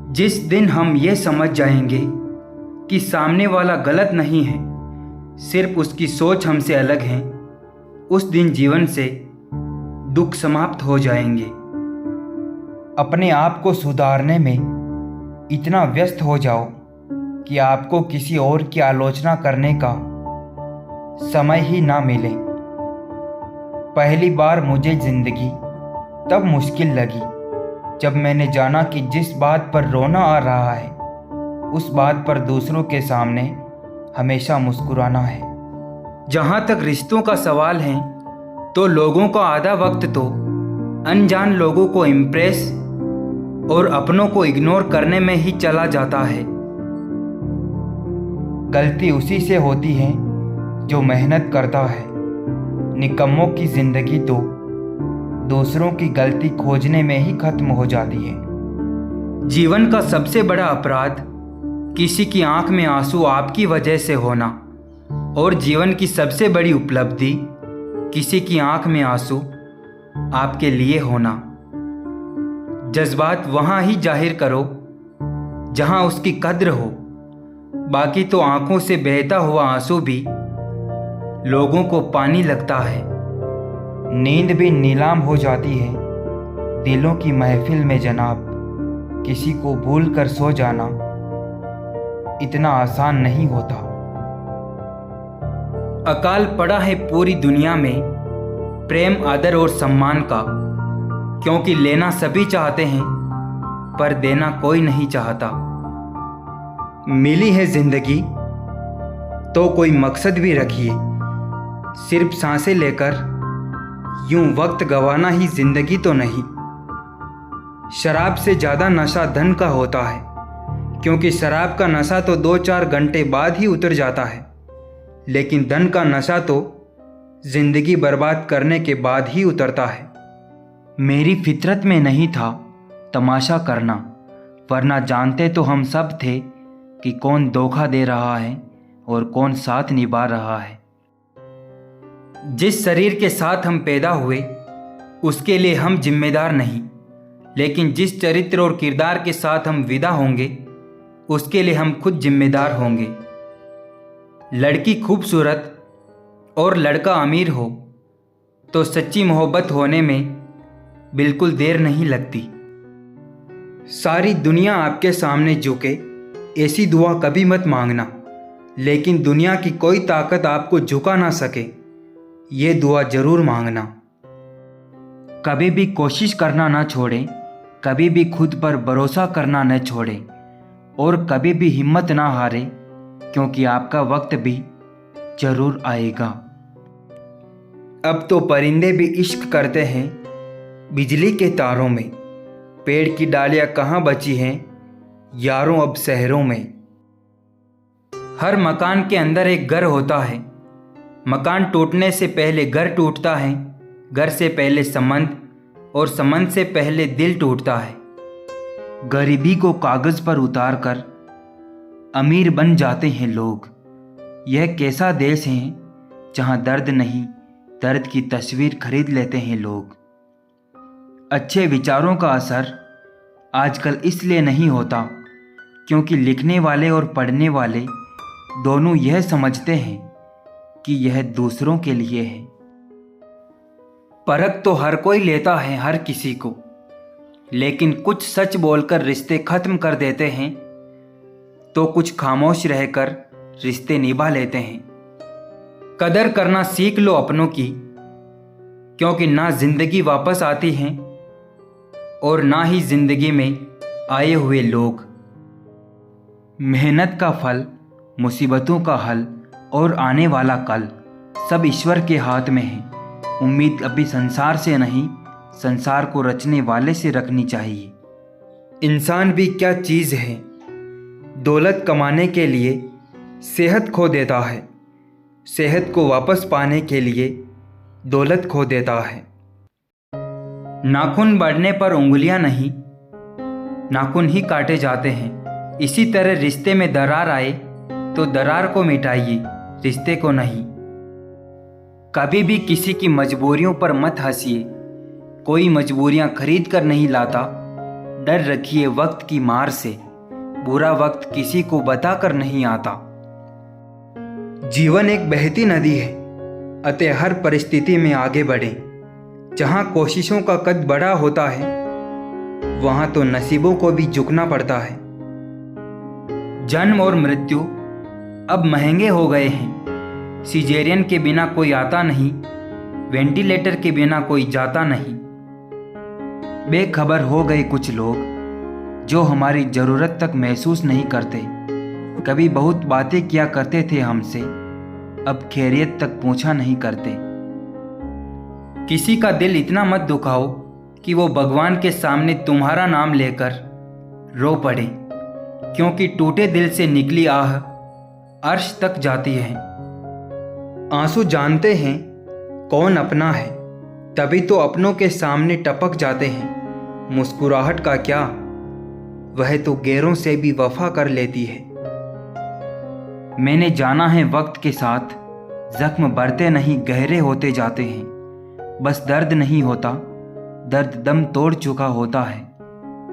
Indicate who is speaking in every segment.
Speaker 1: जिस दिन हम ये समझ जाएंगे कि सामने वाला गलत नहीं है, सिर्फ उसकी सोच हमसे अलग है, उस दिन जीवन से दुख समाप्त हो जाएंगे। अपने आप को सुधारने में इतना व्यस्त हो जाओ कि आपको किसी और की आलोचना करने का समय ही ना मिले। पहली बार मुझे जिंदगी तब मुश्किल लगी जब मैंने जाना कि जिस बात पर रोना आ रहा है उस बात पर दूसरों के सामने हमेशा मुस्कुराना है। जहाँ तक रिश्तों का सवाल है तो लोगों का आधा वक्त तो अनजान लोगों को इम्प्रेस और अपनों को इग्नोर करने में ही चला जाता है। गलती उसी से होती है जो मेहनत करता है। निकम्मों की जिंदगी तो दूसरों की गलती खोजने में ही खत्म हो जाती है। जीवन का सबसे बड़ा अपराध किसी की आंख में आंसू आपकी वजह से होना, और जीवन की सबसे बड़ी उपलब्धि किसी की आंख में आंसू आपके लिए होना। जज्बात वहाँ ही जाहिर करो जहाँ उसकी कद्र हो, बाकी तो आंखों से बहता हुआ आंसू भी लोगों को पानी लगता है। नींद भी नीलाम हो जाती है दिलों की महफिल में जनाब। किसी को भूल कर सो जाना इतना आसान नहीं होता। अकाल पड़ा है पूरी दुनिया में प्रेम, आदर और सम्मान का, क्योंकि लेना सभी चाहते हैं पर देना कोई नहीं चाहता। मिली है जिंदगी तो कोई मकसद भी रखिए, सिर्फ सांसें लेकर यूं वक्त गंवाना ही जिंदगी तो नहीं। शराब से ज़्यादा नशा धन का होता है, क्योंकि शराब का नशा तो 2-4 घंटे बाद ही उतर जाता है, लेकिन धन का नशा तो जिंदगी बर्बाद करने के बाद ही उतरता है। मेरी फितरत में नहीं था तमाशा करना, वरना जानते तो हम सब थे कि कौन धोखा दे रहा है और कौन साथ निभा रहा है। जिस शरीर के साथ हम पैदा हुए उसके लिए हम जिम्मेदार नहीं, लेकिन जिस चरित्र और किरदार के साथ हम विदा होंगे उसके लिए हम खुद जिम्मेदार होंगे। लड़की खूबसूरत और लड़का अमीर हो तो सच्ची मोहब्बत होने में बिल्कुल देर नहीं लगती। सारी दुनिया आपके सामने झुके ऐसी दुआ कभी मत मांगना, लेकिन दुनिया की कोई ताकत आपको झुका ना सके ये दुआ जरूर मांगना। कभी भी कोशिश करना ना छोड़ें, कभी भी खुद पर भरोसा करना न छोड़ें, और कभी भी हिम्मत ना हारें, क्योंकि आपका वक्त भी जरूर आएगा। अब तो परिंदे भी इश्क करते हैं बिजली के तारों में, पेड़ की डालियां कहाँ बची हैं यारों अब शहरों में। हर मकान के अंदर एक घर होता है, मकान टूटने से पहले घर टूटता है, घर से पहले संबंध और संबंध से पहले दिल टूटता है। गरीबी को कागज पर उतारकर अमीर बन जाते हैं लोग। यह कैसा देश है जहां दर्द नहीं दर्द की तस्वीर खरीद लेते हैं लोग। अच्छे विचारों का असर आजकल इसलिए नहीं होता क्योंकि लिखने वाले और पढ़ने वाले दोनों यह समझते हैं कि यह दूसरों के लिए है। परख तो हर कोई लेता है हर किसी को, लेकिन कुछ सच बोलकर रिश्ते खत्म कर देते हैं तो कुछ खामोश रहकर रिश्ते निभा लेते हैं। कदर करना सीख लो अपनों की, क्योंकि ना जिंदगी वापस आती है और ना ही जिंदगी में आए हुए लोग। मेहनत का फल, मुसीबतों का हल और आने वाला कल सब ईश्वर के हाथ में है। उम्मीद अभी संसार से नहीं, संसार को रचने वाले से रखनी चाहिए। इंसान भी क्या चीज़ है, दौलत कमाने के लिए सेहत खो देता है, सेहत को वापस पाने के लिए दौलत खो देता है। नाखून बढ़ने पर उंगलियां नहीं, नाखून ही काटे जाते हैं। इसी तरह रिश्ते में दरार आए तो दरार को मिटाइए, रिश्ते को नहीं। कभी भी किसी की मजबूरियों पर मत हंसिए, कोई मजबूरियां खरीद कर नहीं लाता, डर रखिए वक्त की मार से, बुरा वक्त किसी को बताकर नहीं आता। जीवन एक बहती नदी है, अतः हर परिस्थिति में आगे बढ़ें। जहाँ कोशिशों का कद बड़ा होता है, वहाँ तो नसीबों को भी झुकना पड़ता है। जन्म और मृत्यु अब महंगे हो गए हैं। सिजेरियन के बिना कोई आता नहीं, वेंटिलेटर के बिना कोई जाता नहीं। बेखबर हो गए कुछ लोग जो हमारी ज़रूरत तक महसूस नहीं करते। कभी बहुत बातें किया करते थे हमसे, अब खैरियत तक पूछा नहीं करते। किसी का दिल इतना मत दुखाओ कि वो भगवान के सामने तुम्हारा नाम लेकर रो पड़े, क्योंकि टूटे दिल से निकली आह अर्श तक जाती है। आंसू जानते हैं कौन अपना है, तभी तो अपनों के सामने टपक जाते हैं। मुस्कुराहट का क्या, वह तो गैरों से भी वफा कर लेती है। मैंने जाना है वक्त के साथ जख्म बढ़ते नहीं गहरे होते जाते हैं। बस दर्द नहीं होता, दर्द दम तोड़ चुका होता है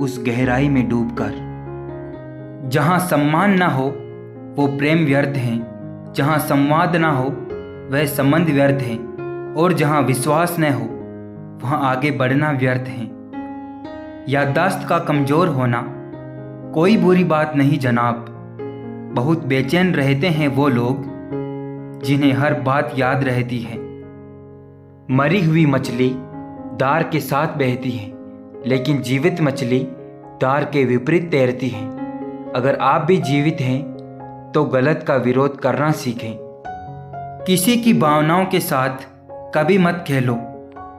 Speaker 1: उस गहराई में डूबकर। जहाँ सम्मान ना हो वो प्रेम व्यर्थ है, जहाँ संवाद ना हो वह संबंध व्यर्थ है, और जहाँ विश्वास न हो वहाँ आगे बढ़ना व्यर्थ है। याददाश्त का कमज़ोर होना कोई बुरी बात नहीं जनाब। बहुत बेचैन रहते हैं वो लोग जिन्हें हर बात याद रहती है। मरी हुई मछली दार के साथ बहती है, लेकिन जीवित मछली दार के विपरीत तैरती है। अगर आप भी जीवित हैं तो गलत का विरोध करना सीखें। किसी की भावनाओं के साथ कभी मत खेलो।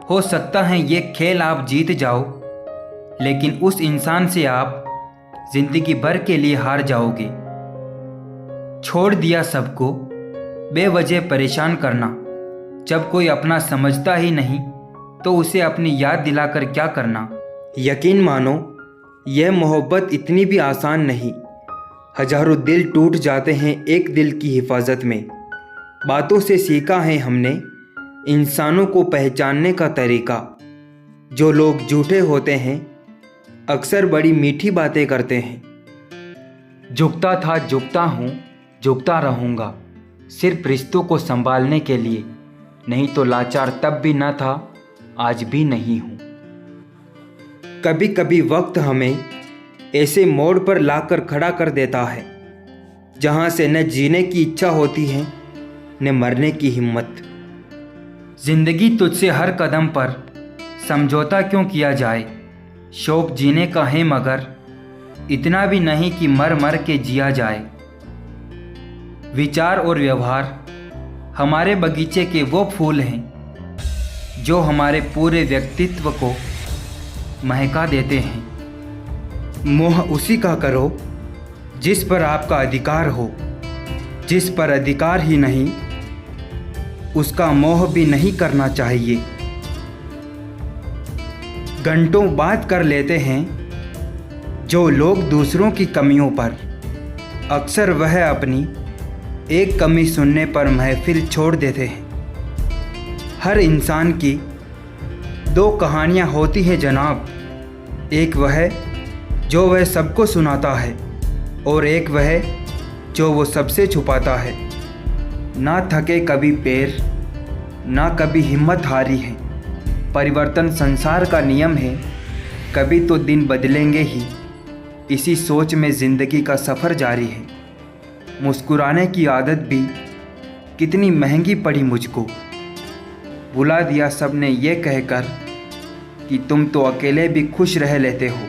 Speaker 1: हो सकता है ये खेल आप जीत जाओ, लेकिन उस इंसान से आप जिंदगी भर के लिए हार जाओगे। छोड़ दिया सबको बेवजह परेशान करना। जब कोई अपना समझता ही नहीं तो उसे अपनी याद दिलाकर क्या करना। यकीन मानो यह मोहब्बत इतनी भी आसान नहीं। हजारों दिल टूट जाते हैं एक दिल की हिफाजत में। बातों से सीखा है हमने इंसानों को पहचानने का तरीका। जो लोग झूठे होते हैं अक्सर बड़ी मीठी बातें करते हैं। झुकता था, झुकता हूँ, झुकता रहूँगा, सिर्फ रिश्तों को संभालने के लिए। नहीं तो लाचार तब भी न था, आज भी नहीं हूँ। कभी कभी वक्त हमें ऐसे मोड़ पर लाकर खड़ा कर देता है जहाँ से न जीने की इच्छा होती है न मरने की हिम्मत। जिंदगी तुझसे हर कदम पर समझौता क्यों किया जाए। शौक जीने का है मगर इतना भी नहीं कि मर मर के जिया जाए। विचार और व्यवहार हमारे बगीचे के वो फूल हैं जो हमारे पूरे व्यक्तित्व को महका देते हैं। मोह उसी का करो जिस पर आपका अधिकार हो। जिस पर अधिकार ही नहीं उसका मोह भी नहीं करना चाहिए। घंटों बात कर लेते हैं जो लोग दूसरों की कमियों पर, अक्सर वह अपनी एक कमी सुनने पर महफिल छोड़ देते हैं। हर इंसान की दो कहानियाँ होती हैं जनाब। एक वह जो वह सबको सुनाता है और एक वह जो वो सबसे छुपाता है। ना थके कभी पैर, ना कभी हिम्मत हारी है। परिवर्तन संसार का नियम है, कभी तो दिन बदलेंगे ही। इसी सोच में ज़िंदगी का सफ़र जारी है। मुस्कुराने की आदत भी कितनी महंगी पड़ी मुझको। बुला दिया सबने ये कहकर कि तुम तो अकेले भी खुश रह लेते हो।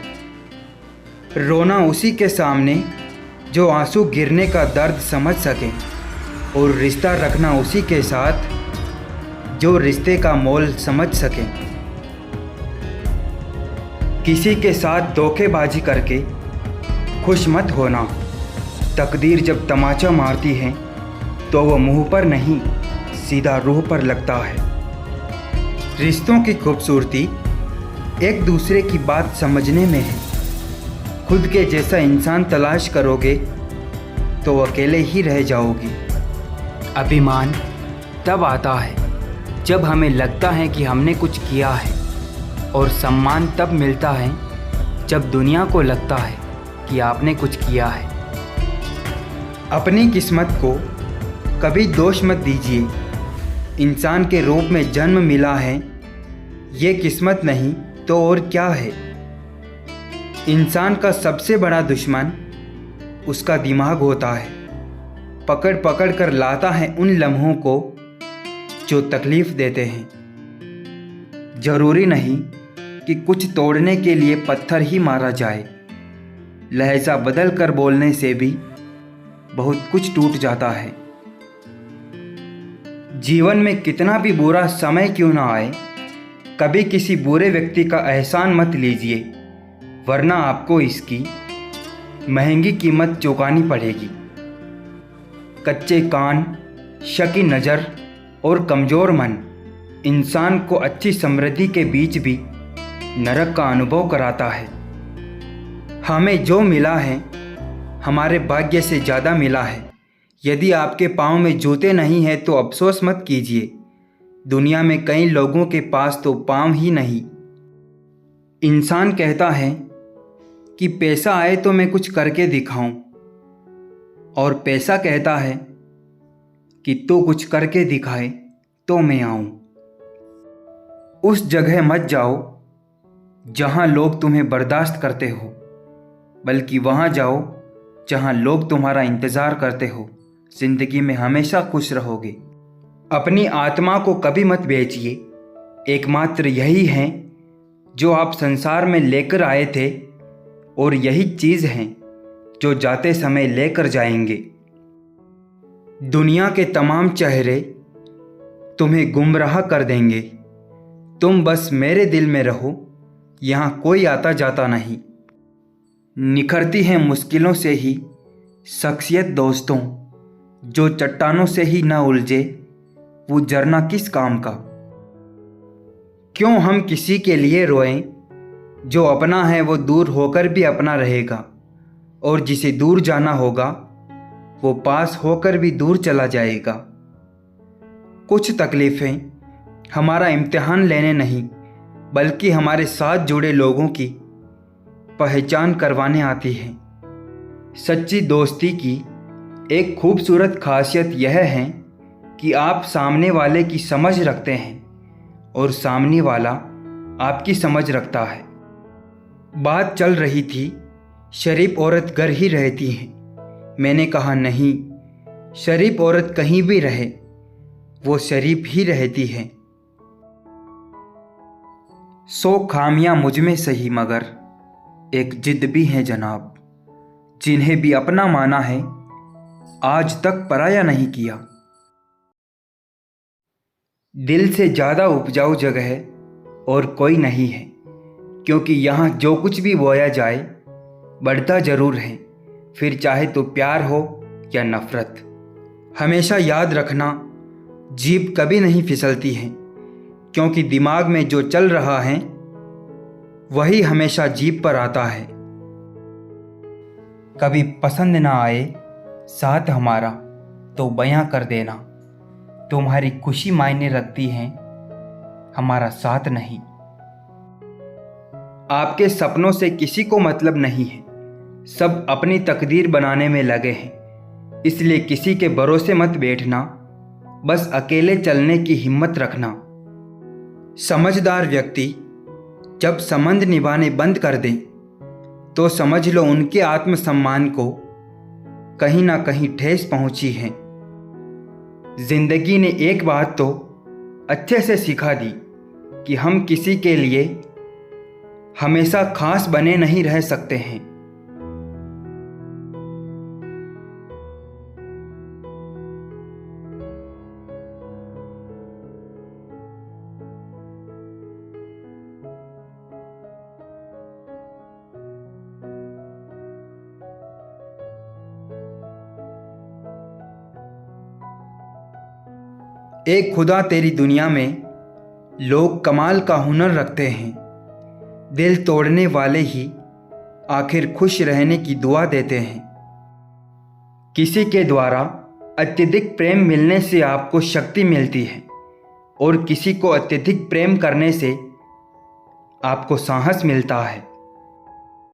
Speaker 1: रोना उसी के सामने जो आंसू गिरने का दर्द समझ सके, और रिश्ता रखना उसी के साथ जो रिश्ते का मोल समझ सके। किसी के साथ धोखेबाजी करके खुश मत होना। तकदीर जब तमाचा मारती है तो वह मुंह पर नहीं सीधा रूह पर लगता है। रिश्तों की खूबसूरती एक दूसरे की बात समझने में है। खुद के जैसा इंसान तलाश करोगे तो अकेले ही रह जाओगी। अभिमान तब आता है जब हमें लगता है कि हमने कुछ किया है, और सम्मान तब मिलता है जब दुनिया को लगता है कि आपने कुछ किया है। अपनी किस्मत को कभी दोष मत दीजिए। इंसान के रूप में जन्म मिला है, ये किस्मत नहीं तो और क्या है। इंसान का सबसे बड़ा दुश्मन उसका दिमाग होता है। पकड़ पकड़ कर लाता है उन लम्हों को जो तकलीफ़ देते हैं। ज़रूरी नहीं कि कुछ तोड़ने के लिए पत्थर ही मारा जाए। लहजा बदल कर बोलने से भी बहुत कुछ टूट जाता है। जीवन में कितना भी बुरा समय क्यों ना आए, कभी किसी बुरे व्यक्ति का एहसान मत लीजिए, वरना आपको इसकी महंगी कीमत चुकानी पड़ेगी। कच्चे कान, शकी नज़र और कमज़ोर मन इंसान को अच्छी समृद्धि के बीच भी नरक का अनुभव कराता है। हमें जो मिला है हमारे भाग्य से ज़्यादा मिला है। यदि आपके पाँव में जूते नहीं हैं तो अफसोस मत कीजिए। दुनिया में कई लोगों के पास तो पाँव ही नहीं। इंसान कहता है कि पैसा आए तो मैं कुछ करके दिखाऊं, और पैसा कहता है कि तू कुछ करके दिखाए तो मैं आऊं। उस जगह मत जाओ जहां लोग तुम्हें बर्दाश्त करते हो, बल्कि वहां जाओ जहां लोग तुम्हारा इंतज़ार करते हो। ज़िंदगी में हमेशा खुश रहोगे। अपनी आत्मा को कभी मत बेचिए। एकमात्र यही है जो आप संसार में लेकर आए थे, और यही चीज़ हैं जो जाते समय लेकर जाएंगे। दुनिया के तमाम चेहरे तुम्हें गुमराह कर देंगे। तुम बस मेरे दिल में रहो, यहाँ कोई आता जाता नहीं। निखरती है मुश्किलों से ही शख्सियत दोस्तों, जो चट्टानों से ही ना उलझे वो झरना किस काम का। क्यों हम किसी के लिए रोएं, जो अपना है वो दूर होकर भी अपना रहेगा, और जिसे दूर जाना होगा वो पास होकर भी दूर चला जाएगा। कुछ तकलीफ़ें हमारा इम्तिहान लेने नहीं, बल्कि हमारे साथ जुड़े लोगों की पहचान करवाने आती हैं। सच्ची दोस्ती की एक खूबसूरत खासियत यह है कि आप सामने वाले की समझ रखते हैं और सामने वाला आपकी समझ रखता है। बात चल रही थी शरीफ औरत घर ही रहती है। मैंने कहा नहीं, शरीफ औरत कहीं भी रहे वो शरीफ ही रहती है। 100 खामियां मुझ में सही, मगर एक जिद भी है जनाब, जिन्हें भी अपना माना है आज तक पराया नहीं किया। दिल से ज़्यादा उपजाऊ जगह और कोई नहीं है, क्योंकि यहाँ जो कुछ भी बोया जाए बढ़ता ज़रूर है, फिर चाहे तो प्यार हो या नफ़रत। हमेशा याद रखना, जीभ कभी नहीं फिसलती है, क्योंकि दिमाग में जो चल रहा है वही हमेशा जीभ पर आता है। कभी पसंद ना आए साथ हमारा तो बयां कर देना, तुम्हारी खुशी मायने रखती है, हमारा साथ नहीं। आपके सपनों से किसी को मतलब नहीं है, सब अपनी तकदीर बनाने में लगे हैं। इसलिए किसी के भरोसे मत बैठना, बस अकेले चलने की हिम्मत रखना। समझदार व्यक्ति जब संबंध निभाने बंद कर दें तो समझ लो उनके आत्मसम्मान को कहीं ना कहीं ठेस पहुंची है। जिंदगी ने एक बात तो अच्छे से सिखा दी कि हम किसी के लिए हमेशा खास बने नहीं रह सकते हैं। एक खुदा तेरी दुनिया में लोग कमाल का हुनर रखते हैं। दिल तोड़ने वाले ही आखिर खुश रहने की दुआ देते हैं। किसी के द्वारा अत्यधिक प्रेम मिलने से आपको शक्ति मिलती है, और किसी को अत्यधिक प्रेम करने से आपको साहस मिलता है।